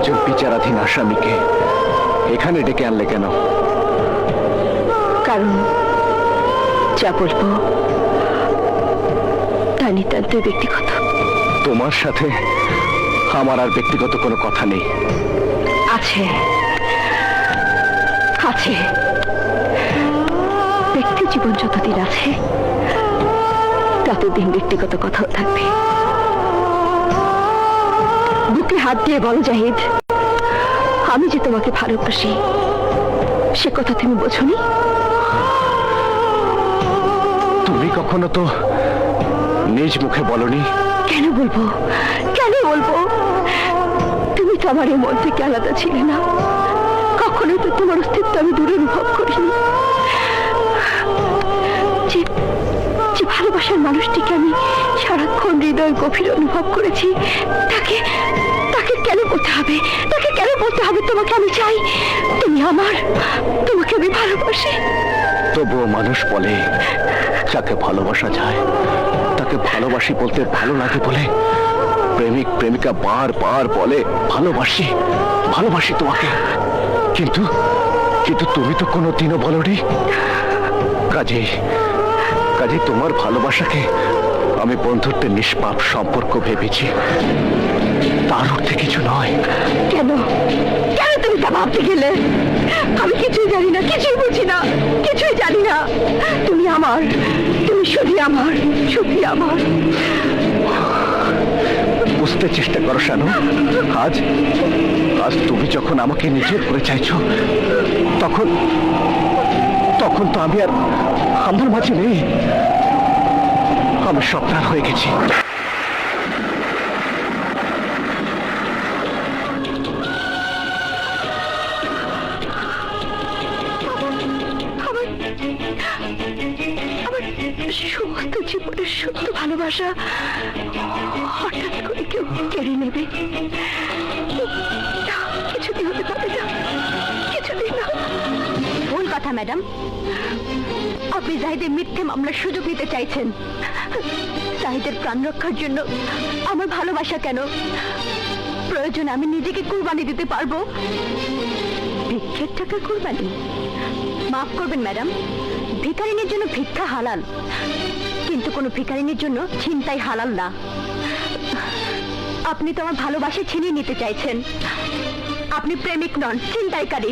একজন বিচারাধীন আসামিকে এখানে ডেকে আনলে কেন? কারণ যা বলবো তা নিতান্ত ব্যক্তিগত। তোমার সাথে আমার আর ব্যক্তিগত কোনো কথা নেই। আছে আছে, ব্যক্তি জীবন যতদিন আছে ততদিন ব্যক্তিগত কথাও থাকবে। বুকে হাত দিয়ে বলো জাহিদ, আমি যে তোমাকে ভালোবাসি সে কথা তুমি বোঝনি? তুমি কখনো তো নিজ মুখে বলনি। কেন বলবো, কেন বলবো? তুমি তো আমার এই মন থেকে আলাদা ছিলে না, কখনোই তো তোমার অস্তিত্ব আমি দূরে অনুভব করিনি। যে যে ভালোবাসার মানুষটিকে আমি সারাক্ষণ হৃদয় গভীর অনুভব করেছি, তাকে তাকে কেন বলতে হবে, তাকে কেন বলতে হবে তোমাকে আমি চাই, তুমি আমার, তোমাকে আমি ভালোবাসি? তবুও মানুষ বলে যাকে ভালোবাসা যায় তাকে ভালোবাসি বলতে ভালো লাগে বলে প্রেমিক প্রেমিকা বারবার বলে ভালোবাসি ভালোবাসি তোমাকে, কিন্তু কিন্তু তুমি তো কোনোদিনও বলনি। কাজেই কাজেই তোমার ভালোবাসাকে আমি বন্ধুত্বের নিষ্পাপ সম্পর্ক ভেবেছি, তার অর্থে কিছু নয়। কেন কেন তুমি তা ভাবতে গেলে? আমি কিছুই জানি না, কিছুই বুঝি না, কিছুই জানি না। তুমি আমার, তুমি শুধু আমার, শুধু আমার। বুঝতে চেষ্টা করো শানু, আজ আজ তুমি যখন আমাকে নিজের করে চাইছো তখন তখন তো আমি আর আমার মাঝে নেই, আমি সপ্তাহ হয়ে গেছি। সমস্ত জীবনের সত্য ভালোবাসা হঠাৎ করে কেউ কেড়ে নেবে, কিছুদিন হতে পারে না, কিছুদিন না। ভুল কথা ম্যাডাম, আপনি জাহিদের মিথ্যে মামলার সুযোগ নিতে চাইছেন। জাহিদের প্রাণ রক্ষার জন্য আমার ভালোবাসা কেন, প্রয়োজন আমি নিজেকে কুরবানি দিতে পারবো। ভিক্ষের টাকা কুরবানি? মাফ করবেন ম্যাডাম, ভিখারিনীর জন্য ভিক্ষা হালাল, কিন্তু কোনো ভিখারিনীর জন্য ছিনতাই হালাল না। আপনি তো আমার ভালোবাসা ছিনিয়ে নিতে চাইছেন। আপনি প্রেমিক নন, ছিনতাইকারী।